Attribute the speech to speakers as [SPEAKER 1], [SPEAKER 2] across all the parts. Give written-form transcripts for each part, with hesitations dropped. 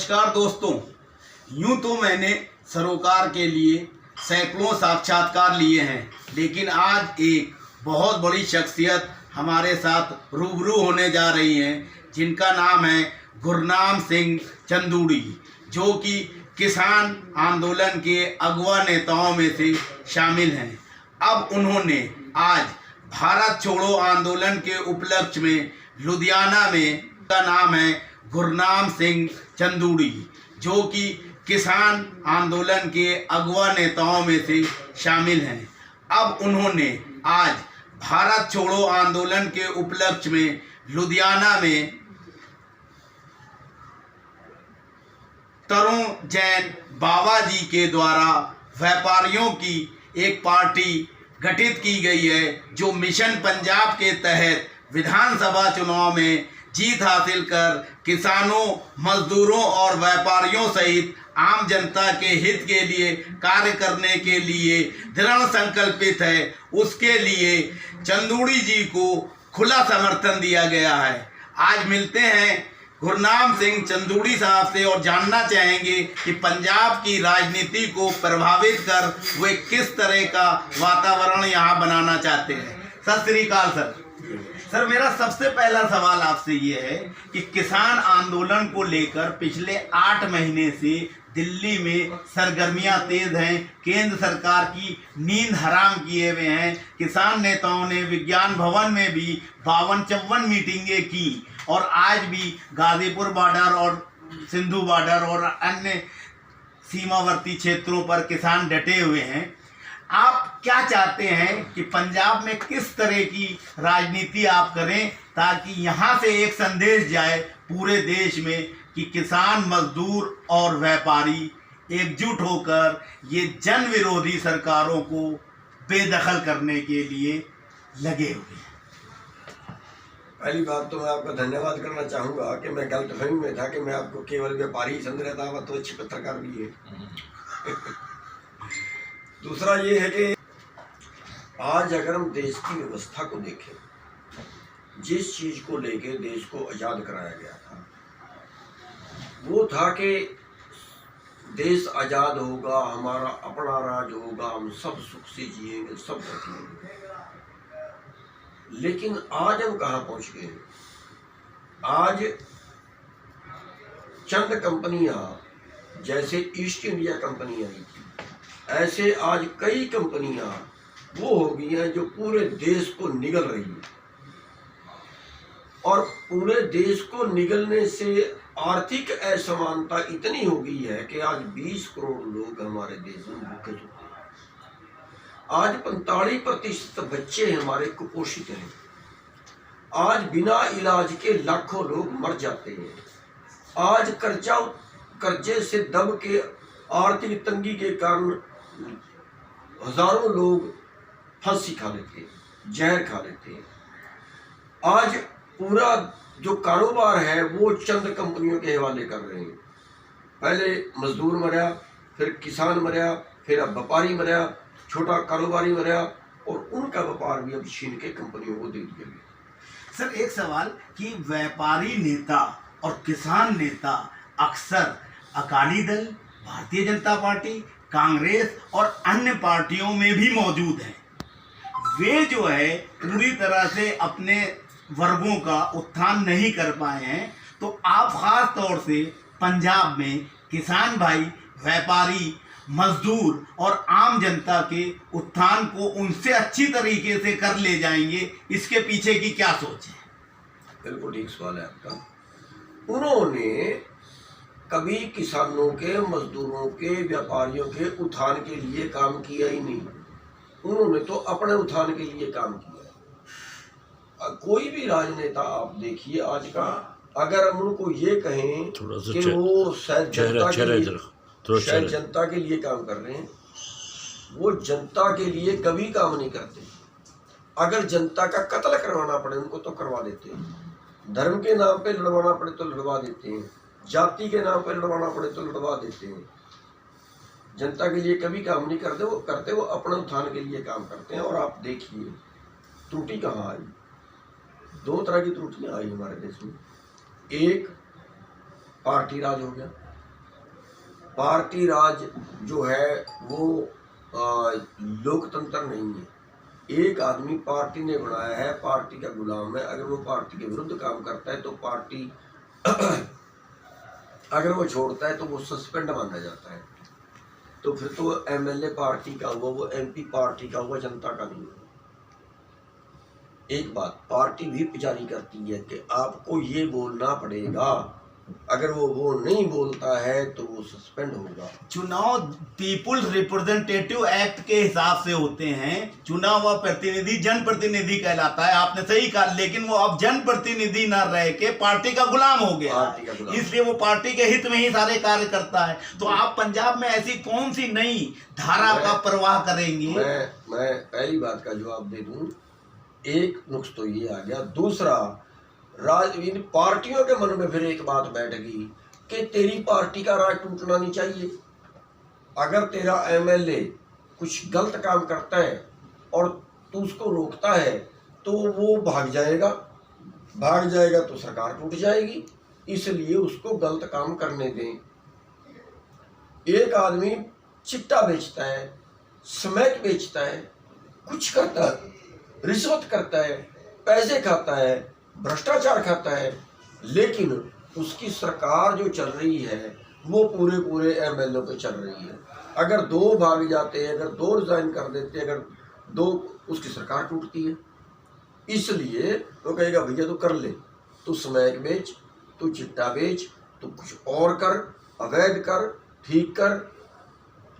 [SPEAKER 1] नमस्कार दोस्तों, यूं तो मैंने सरोकार के लिए सैकड़ों साक्षात्कार लिए हैं, लेकिन आज एक बहुत बड़ी शख्सियत हमारे साथ रूबरू होने जा रही हैं, जिनका नाम है गुरनाम सिंह चंदूड़ी, जो कि किसान आंदोलन के अगवा नेताओं में से शामिल हैं। अब उन्होंने आज भारत छोड़ो आंदोलन के उपलक्ष्य में लुधियाना में, का नाम है गुरनाम सिंह चंदूड़ी, जो कि किसान आंदोलन के अगवा नेताओं में से शामिल हैं। अब उन्होंने आज भारत छोड़ो आंदोलन के उपलक्ष्य में लुधियाना में तरुण जैन बाबा जी के द्वारा व्यापारियों की एक पार्टी गठित की गई है, जो मिशन पंजाब के तहत विधानसभा चुनाव में जीत हासिल कर किसानों, मजदूरों और व्यापारियों सहित आम जनता के हित के लिए कार्य करने के लिए दृढ़ संकल्पित है। उसके लिए चंदूड़ी जी को खुला समर्थन दिया गया है। आज मिलते हैं गुरनाम सिंह चंदूड़ी साहब से और जानना चाहेंगे कि पंजाब की राजनीति को प्रभावित कर वे किस तरह का वातावरण यहाँ बनाना चाहते हैं। सत श्री अकाल सर, मेरा सबसे पहला सवाल आपसे ये है कि किसान आंदोलन को लेकर पिछले 8 महीने से दिल्ली में सरगर्मियां तेज हैं। केंद्र सरकार की नींद हराम किए हुए हैं। किसान नेताओं ने विज्ञान भवन में भी 52-54 मीटिंगें की और आज भी गाजीपुर बॉर्डर और सिंधु बॉर्डर और अन्य सीमावर्ती क्षेत्रों पर किसान डटे हुए हैं। आप क्या चाहते हैं कि पंजाब में किस तरह की राजनीति आप करें ताकि यहाँ से एक संदेश जाए पूरे देश में कि किसान, मजदूर और व्यापारी एकजुट होकर ये जन विरोधी सरकारों को बेदखल करने के लिए लगे हुए हैं?
[SPEAKER 2] पहली बात तो मैं आपका धन्यवाद करना चाहूँगा कि मैं गलतफहमी में था कि मैं आपको केवल व्यापारी ही समझ रहा था, तो अच्छे पत्रकार भी है। दूसरा ये है कि आज अगर हम देश की व्यवस्था को देखें, जिस चीज़ को लेके देश को आज़ाद कराया गया था वो था कि देश आज़ाद होगा, हमारा अपना राज होगा, हम सब सुख से जिएंगे, सब रखेंगे। लेकिन आज हम कहाँ पहुँच गए? आज चंद कंपनियां, जैसे ईस्ट इंडिया कंपनी आई थी, ऐसे आज कई कंपनियां वो हो गई हैं जो पूरे देश को निगल रही है। और पूरे देश को निगलने से आर्थिक असमानता इतनी हो गई है कि आज 20 करोड़ लोग हमारे देश में भूखे सोते हैं। आज 45% बच्चे हमारे कुपोषित हैं। आज बिना इलाज के लाखों लोग मर जाते हैं। आज कर्जे से दब के आर्थिक तंगी के कारण हजारों लोग फांसी खा लेते हैं, जहर खा लेते हैं। आज पूरा जो कारोबार है वो चंद कंपनियों के हवाले कर रहे हैं। पहले मजदूर मरा, फिर किसान मरा, फिर अब व्यापारी मरा, छोटा कारोबारी मरा, और उनका व्यापार भी अब छीन के कंपनियों को दे दिया गया।
[SPEAKER 1] सर, एक सवाल कि व्यापारी नेता और किसान नेता अक्सर अकाली दल, भारतीय जनता पार्टी, कांग्रेस और अन्य पार्टियों में भी मौजूद हैं। वे जो है पूरी तरह से अपने वर्गों का उत्थान नहीं कर पाए हैं, तो आप खास तौर से पंजाब में किसान भाई, व्यापारी, मजदूर और आम जनता के उत्थान को उनसे अच्छी तरीके से कर ले जाएंगे, इसके पीछे की क्या सोच है?
[SPEAKER 2] बिल्कुल ठीक सवाल है आपका। उन्होंने कभी किसानों के, मजदूरों के, व्यापारियों के उत्थान के लिए काम किया ही नहीं। उन्होंने तो अपने उत्थान के लिए काम किया। कोई भी राजनेता आप देखिए आज का, अगर हम उनको ये कहें कि वो शायद जनता के लिए काम कर रहे हैं, वो जनता के लिए कभी काम नहीं करते। अगर जनता का कत्ल करवाना पड़े उनको तो करवा देते हैं, धर्म के नाम पे लड़वाना पड़े तो लड़वा देते हैं, जाति के नाम पे लड़वाना पड़े तो लड़वा देते हैं। जनता के लिए कभी काम नहीं करते, वो अपने उत्थान के लिए काम करते हैं। और आप देखिए त्रुटि कहाँ आई। 2 तरह की त्रुटियां आई हमारे देश में। एक पार्टी राज हो गया, पार्टी राज जो है वो लोकतंत्र नहीं है। एक आदमी पार्टी ने बनाया है, पार्टी का गुलाम है। अगर वो पार्टी के विरुद्ध काम करता है तो पार्टी अगर वो छोड़ता है तो वो सस्पेंड माना जाता है। तो फिर तो एमएलए पार्टी का हुआ, वो एमपी पार्टी का हुआ, जनता का नहीं हुआ। एक बात पार्टी भी जारी करती है कि आपको ये बोलना पड़ेगा, अगर वो नहीं बोलता है तो वो सस्पेंड होगा।
[SPEAKER 1] चुनाव पीपुल्स रिप्रेजेंटेटिव एक्ट के हिसाब से होते हैं। चुना हुआ प्रतिनिधि जनप्रतिनिधि कहलाता है, आपने सही कहा। लेकिन वो अब जनप्रतिनिधि न रह के पार्टी का गुलाम हो गया, इसलिए वो पार्टी के हित में ही सारे कार्य करता है। तो आप पंजाब में ऐसी कौन सी नई धारा का प्रवाह करेंगे?
[SPEAKER 2] मैं पहली बात का जवाब दे दूं। एक नुक्स तो ये आ गया। दूसरा, इन पार्टियों के मन में फिर एक बात बैठ गई कि तेरी पार्टी का राज टूटना नहीं चाहिए। अगर तेरा एमएलए कुछ गलत काम करता है और तू उसको रोकता है तो वो भाग जाएगा तो सरकार टूट जाएगी। इसलिए उसको गलत काम करने दें। एक आदमी चिट्टा बेचता है, स्मैक बेचता है, कुछ करता है, रिश्वत करता है, पैसे खाता है, भ्रष्टाचार खाता है, लेकिन उसकी सरकार जो चल रही है वो पूरे एमएलए पे चल रही है। अगर दो भाग जाते हैं, अगर दो रिजाइन कर देते, अगर दो, उसकी सरकार टूटती है। इसलिए वो कहेगा भैया तू कर ले, तू स्मैक बेच, तू चिट्टा बेच, तू कुछ और कर, अवैध कर, ठीक कर,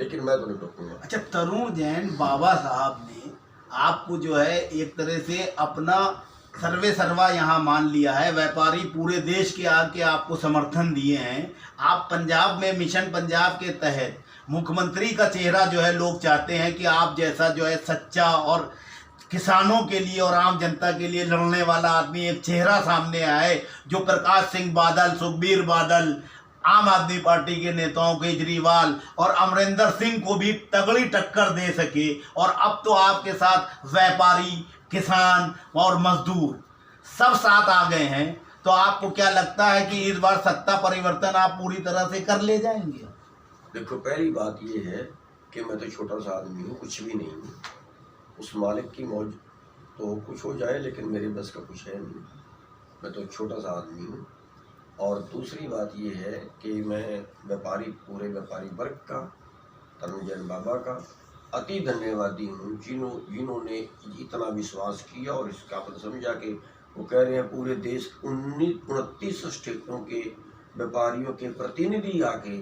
[SPEAKER 2] लेकिन मैं तो नहीं टोकूंगा।
[SPEAKER 1] अच्छा, तरुण जैन बाबा साहब ने आपको जो है एक तरह से अपना सर्वे सर्वा यहाँ मान लिया है। व्यापारी पूरे देश के आके आपको समर्थन दिए हैं। आप पंजाब में मिशन पंजाब के तहत मुख्यमंत्री का चेहरा जो है लोग चाहते हैं कि आप जैसा जो है सच्चा और किसानों के लिए और आम जनता के लिए लड़ने वाला आदमी एक चेहरा सामने आए, जो प्रकाश सिंह बादल, सुखबीर बादल, आम आदमी पार्टी के नेताओं केजरीवाल और अमरिंदर सिंह को भी तगड़ी टक्कर दे सके। और अब तो आपके साथ व्यापारी, किसान और मजदूर सब साथ आ गए हैं। तो आपको क्या लगता है कि इस बार सत्ता परिवर्तन आप पूरी तरह से कर ले जाएंगे?
[SPEAKER 2] देखो, पहली बात ये है कि मैं तो छोटा सा आदमी हूँ, कुछ भी नहीं हूँ। उस मालिक की मौज तो कुछ हो जाए, लेकिन मेरे बस का कुछ है नहीं। मैं तो छोटा सा आदमी हूँ। और दूसरी बात ये है कि मैं पूरे व्यापारी वर्ग का, तरुण जैन बाबा का अति धन्यवादी हूँ, जिन्होंने इतना विश्वास किया और इस काबिल समझा कि वो कह रहे हैं पूरे देश 29 स्टेटों के व्यापारियों के प्रतिनिधि आके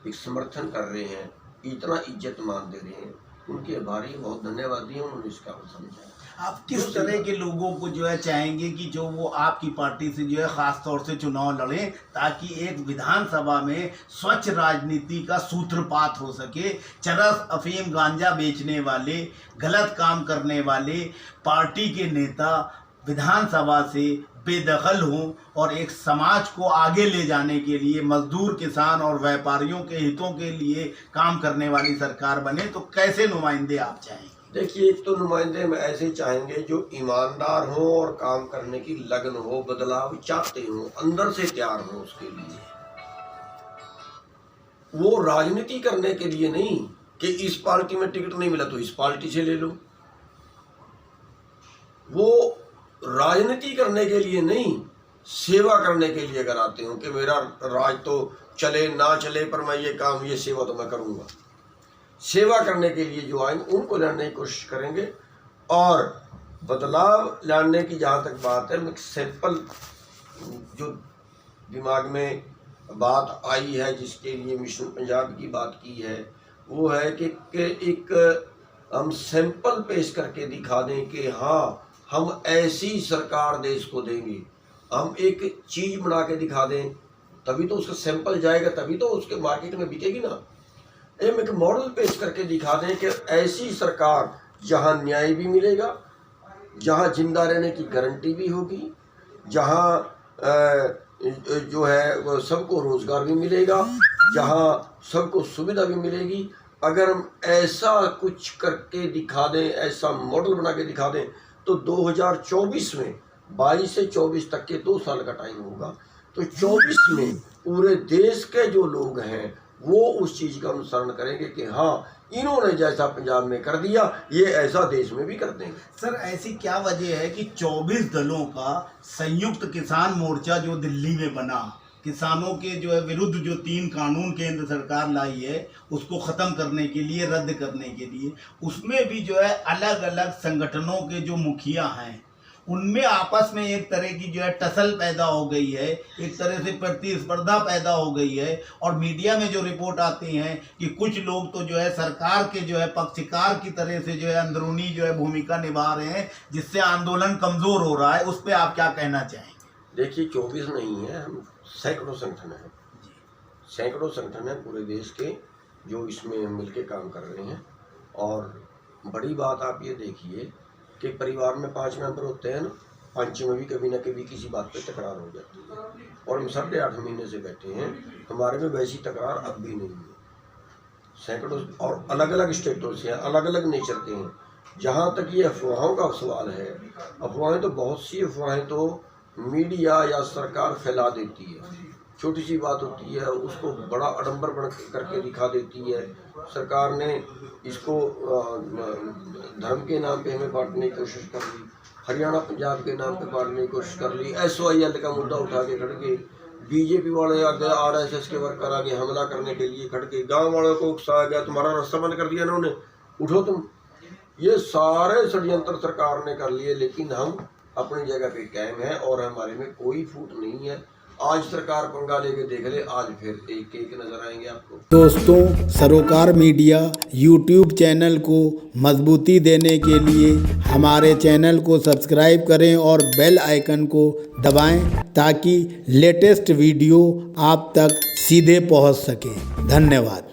[SPEAKER 2] एक समर्थन कर रहे हैं, इतना इज्जत मान दे रहे हैं। उनके आभारी, बहुत धन्यवादी हूँ, उन्होंने इसका समझा।
[SPEAKER 1] आप किस तरह के लोगों को जो है चाहेंगे कि जो वो आपकी पार्टी से जो है ख़ास तौर से चुनाव लड़ें, ताकि एक विधानसभा में स्वच्छ राजनीति का सूत्रपात हो सके? चरस, अफीम, गांजा बेचने वाले, गलत काम करने वाले पार्टी के नेता विधानसभा से बेदखल हों और एक समाज को आगे ले जाने के लिए मजदूर, किसान और व्यापारियों के हितों के लिए काम करने वाली सरकार बने, तो कैसे नुमाइंदे आप चाहेंगे?
[SPEAKER 2] देखिए, एक तो नुमाइंदे में ऐसे चाहेंगे जो ईमानदार हो और काम करने की लगन हो, बदलाव चाहते हो, अंदर से तैयार हो उसके लिए। वो राजनीति करने के लिए नहीं कि इस पार्टी में टिकट नहीं मिला तो इस पार्टी से ले लो। वो राजनीति करने के लिए नहीं, सेवा करने के लिए अगर आते हो कि मेरा राज तो चले ना चले पर मैं ये काम, ये सेवा तो मैं करूँगा, सेवा करने के लिए जो आएंगे उनको लाने की कोशिश करेंगे। और बदलाव लाने की जहाँ तक बात है, मैं सिंपल जो दिमाग में बात आई है जिसके लिए मिशन पंजाब की बात की है, वो है कि एक हम सैंपल पेश करके दिखा दें कि हाँ, हम ऐसी सरकार देश को देंगे। हम एक चीज़ बना के दिखा दें, तभी तो उसका सैंपल जाएगा, तभी तो उसके मार्केट में बिकेगी ना। एक मॉडल पेश करके दिखा दें कि ऐसी सरकार जहां न्याय भी मिलेगा, जहां जिंदा रहने की गारंटी भी होगी, जहां जो है वो सबको रोजगार भी मिलेगा, जहां सबको सुविधा भी मिलेगी। अगर हम ऐसा कुछ करके दिखा दें, ऐसा मॉडल बना के दिखा दें, तो 2024 में 22 से 24 तक के 2 साल का टाइम होगा। तो 24 में पूरे देश के जो लोग हैं वो उस चीज़ का अनुसरण करेंगे कि हाँ इन्होंने जैसा पंजाब में कर दिया ये ऐसा देश में भी कर देंगे।
[SPEAKER 1] सर, ऐसी क्या वजह है कि 24 दलों का संयुक्त किसान मोर्चा जो दिल्ली में बना, किसानों के जो है विरुद्ध जो 3 कानून केंद्र सरकार लाई है उसको ख़त्म करने के लिए, रद्द करने के लिए, उसमें भी जो है अलग अलग संगठनों के जो मुखिया हैं उनमें आपस में एक तरह की जो है टसल पैदा हो गई है, एक तरह से प्रतिस्पर्धा पैदा हो गई है। और मीडिया में जो रिपोर्ट आती हैं कि कुछ लोग तो जो है सरकार के जो है पक्षकार की तरह से जो है अंदरूनी जो है भूमिका निभा रहे हैं, जिससे आंदोलन कमज़ोर हो रहा है। उस पर आप क्या कहना चाहेंगे?
[SPEAKER 2] देखिए 24 नहीं है, हम सैकड़ों संगठन हैं, सैकड़ों संगठन हैं पूरे देश के जो इसमें मिलके काम कर रहे हैं। और बड़ी बात आप ये देखिए कि परिवार में 5 मेंबर होते हैं ना, 5 में भी कभी ना कभी किसी बात पे तकरार हो जाती है। और हम 8.5 महीने से बैठे हैं, हमारे में वैसी तकरार अब भी नहीं है। सैकड़ों और अलग अलग स्टेटों से हैं, अलग अलग नेचर के हैं। जहाँ तक ये अफवाहों का सवाल है, अफवाहें तो बहुत सी अफवाहें तो मीडिया या सरकार फैला देती है। छोटी सी बात होती है उसको बड़ा आडंबर बन करके दिखा देती है। सरकार ने इसको धर्म के नाम पे हमें बांटने की कोशिश कर ली, हरियाणा पंजाब के नाम पे बांटने की कोशिश कर ली, SYL का मुद्दा उठा के खड़ गए, बीजेपी वाले आगे, RSS के वर्कर आगे हमला करने के लिए खड़ गए, गाँव वालों को उकसाया गया, तुम्हारा रास्ता बंद कर दिया इन्होंने, उठो तुम। ये सारे षड्यंत्र सरकार ने कर लिए, लेकिन हम अपनी जगह पे कायम है और हमारे में कोई फूट नहीं है। आज सरकार पंगा लेके देख ले, आज फिर एक एक नजर आएंगे आपको।
[SPEAKER 1] दोस्तों, सरोकार मीडिया YouTube चैनल को मजबूती देने के लिए हमारे चैनल को सब्सक्राइब करें और बेल आइकन को दबाएं ताकि लेटेस्ट वीडियो आप तक सीधे पहुंच सके। धन्यवाद।